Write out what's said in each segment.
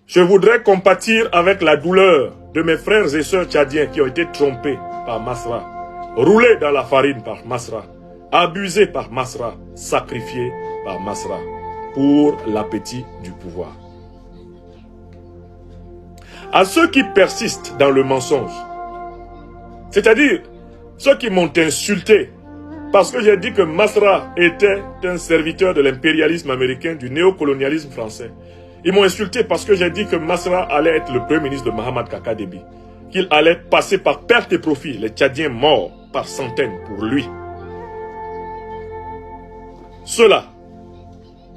Je voudrais compatir avec la douleur de mes frères et sœurs tchadiens qui ont été trompés par Masra, roulés dans la farine par Masra, abusés par Masra, sacrifiés par Masra pour l'appétit du pouvoir. À ceux qui persistent dans le mensonge, c'est-à-dire ceux qui m'ont insulté parce que j'ai dit que Masra était un serviteur de l'impérialisme américain, du néocolonialisme français. Ils m'ont insulté parce que j'ai dit que Masra allait être le premier ministre de Mahamat Kaka Déby, qu'il allait passer par perte et profit les Tchadiens morts par centaines pour lui. Ceux-là,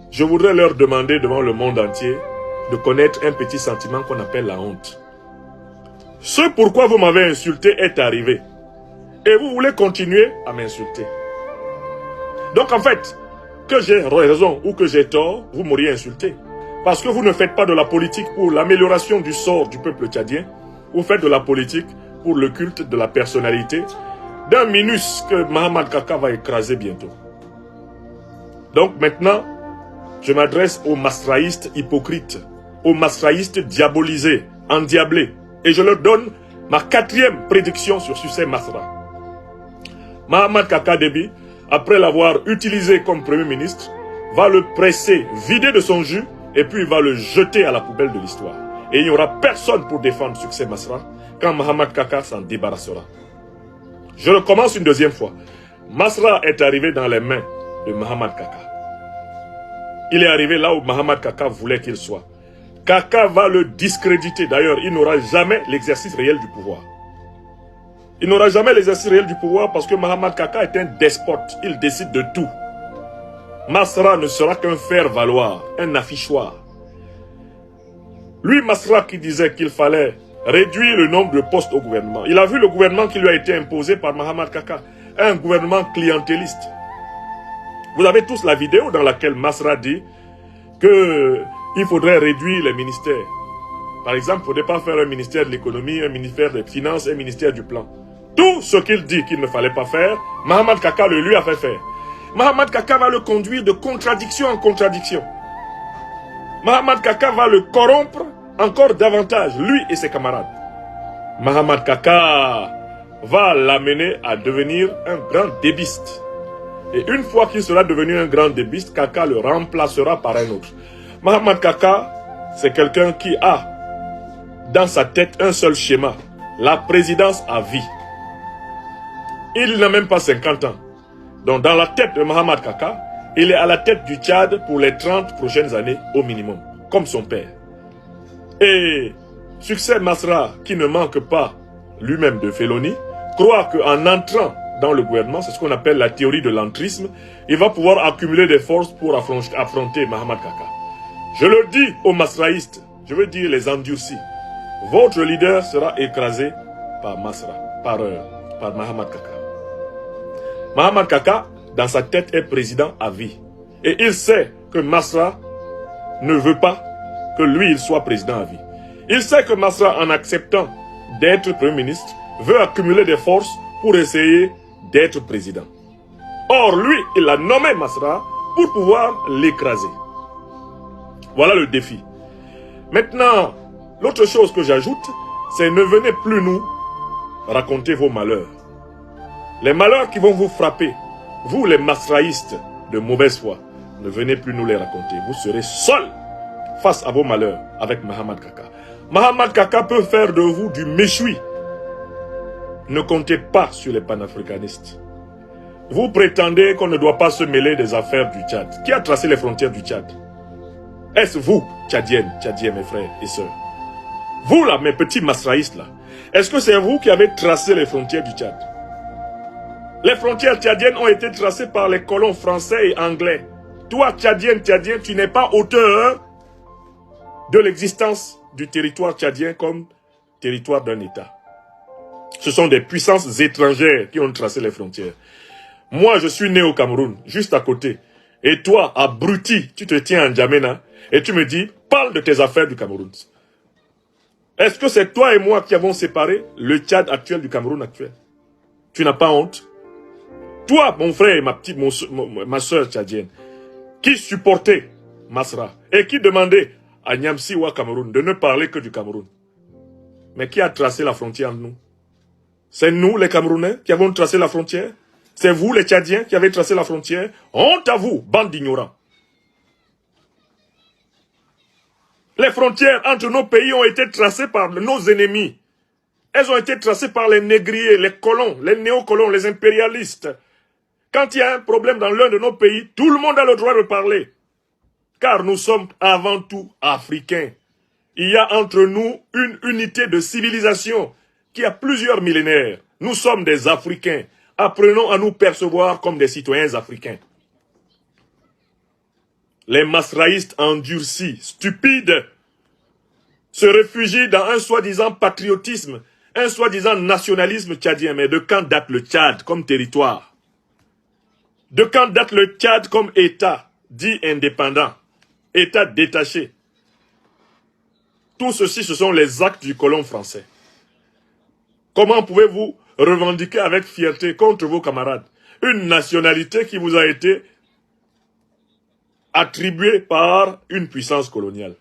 je voudrais leur demander devant le monde entier de connaître un petit sentiment qu'on appelle la honte. Ce pourquoi vous m'avez insulté est arrivé. Et vous voulez continuer à m'insulter. Donc en fait, que j'ai raison ou que j'ai tort, vous m'auriez insulté. Parce que vous ne faites pas de la politique pour l'amélioration du sort du peuple tchadien. Vous faites de la politique pour le culte de la personnalité d'un minus que Mahamat Kaka va écraser bientôt. Donc maintenant, je m'adresse aux masraïstes hypocrites, aux masraïstes diabolisés, endiablés. Et je leur donne ma 4e prédiction sur succès Masra. Mahamat Kaka Déby, après l'avoir utilisé comme Premier ministre, va le presser, vider de son jus, et puis il va le jeter à la poubelle de l'histoire. Et il n'y aura personne pour défendre succès Masra quand Mahamat Kaka s'en débarrassera. Je recommence une deuxième fois. Masra est arrivé dans les mains de Mahamat Kaka. Il est arrivé là où Mahamat Kaka voulait qu'il soit. Kaka va le discréditer. D'ailleurs, il n'aura jamais l'exercice réel du pouvoir. Il n'aura jamais l'exercice réel du pouvoir parce que Mahamat Kaka est un despote. Il décide de tout. Masra ne sera qu'un faire-valoir, un affichoir. Lui, Masra, qui disait qu'il fallait réduire le nombre de postes au gouvernement. Il a vu le gouvernement qui lui a été imposé par Mahamat Kaka. Un gouvernement clientéliste. Vous avez tous la vidéo dans laquelle Masra dit qu'il faudrait réduire les ministères. Par exemple, il ne faudrait pas faire un ministère de l'économie, un ministère des finances, un ministère du plan. Tout ce qu'il dit qu'il ne fallait pas faire, Mahamat Kaka le lui a fait faire. Mahamat Kaka va le conduire de contradiction en contradiction. Mahamat Kaka va le corrompre encore davantage, lui et ses camarades. Mahamat Kaka va l'amener à devenir un grand débiste. Et une fois qu'il sera devenu un grand débiste, Kaka le remplacera par un autre. Mahamat Kaka, c'est quelqu'un qui a dans sa tête un seul schéma, la présidence à vie. Il n'a même pas 50 ans. Donc dans la tête de Mahamat Kaka, il est à la tête du Tchad pour les 30 prochaines années au minimum, comme son père. Et succès Masra, qui ne manque pas lui-même de félonie, croit qu'en entrant dans le gouvernement, c'est ce qu'on appelle la théorie de l'entrisme, il va pouvoir accumuler des forces pour affronter Mahamat Kaka. Je le dis aux masraïstes, je veux dire les endurcis, votre leader sera écrasé par Masra, par Mahamat Kaka. Mahamat Kaka, dans sa tête, est président à vie. Et il sait que Masra ne veut pas que lui, il soit président à vie. Il sait que Masra, en acceptant d'être Premier ministre, veut accumuler des forces pour essayer d'être président. Or, lui, il a nommé Masra pour pouvoir l'écraser. Voilà le défi. Maintenant, l'autre chose que j'ajoute, c'est ne venez plus nous raconter vos malheurs. Les malheurs qui vont vous frapper, vous les masraïstes de mauvaise foi, ne venez plus nous les raconter. Vous serez seuls face à vos malheurs avec Mahamat Kaka. Mahamat Kaka peut faire de vous du méchoui. Ne comptez pas sur les panafricanistes. Vous prétendez qu'on ne doit pas se mêler des affaires du Tchad. Qui a tracé les frontières du Tchad? Est-ce vous, Tchadiennes, Tchadiens, mes frères et sœurs? Vous là, mes petits masraïstes là, est-ce que c'est vous qui avez tracé les frontières du Tchad? Les frontières tchadiennes ont été tracées par les colons français et anglais. Toi, Tchadien, tu n'es pas auteur de l'existence du territoire tchadien comme territoire d'un État. Ce sont des puissances étrangères qui ont tracé les frontières. Moi, je suis né au Cameroun, juste à côté. Et toi, abruti, tu te tiens en Djamena et tu me dis, parle de tes affaires du Cameroun. Est-ce que c'est toi et moi qui avons séparé le Tchad actuel du Cameroun actuel? Tu n'as pas honte? Toi, mon frère et ma soeur tchadienne, qui supportait Masra et qui demandait à Niamsi ou à Cameroun, de ne parler que du Cameroun. Mais qui a tracé la frontière entre nous? C'est nous, les Camerounais, qui avons tracé la frontière? C'est vous, les Tchadiens, qui avez tracé la frontière? Honte à vous, bande d'ignorants. Les frontières entre nos pays ont été tracées par nos ennemis. Elles ont été tracées par les négriers, les colons, les néocolons, les impérialistes. Quand il y a un problème dans l'un de nos pays, tout le monde a le droit de parler. Car nous sommes avant tout africains. Il y a entre nous une unité de civilisation qui a plusieurs millénaires. Nous sommes des Africains. Apprenons à nous percevoir comme des citoyens africains. Les masraïstes endurcis, stupides, se réfugient dans un soi-disant patriotisme, un soi-disant nationalisme tchadien. Mais de quand date le Tchad comme territoire? De quand date le Tchad comme État dit indépendant, État détaché? Tout ceci, ce sont les actes du colon français. Comment pouvez-vous revendiquer avec fierté contre vos camarades une nationalité qui vous a été attribuée par une puissance coloniale?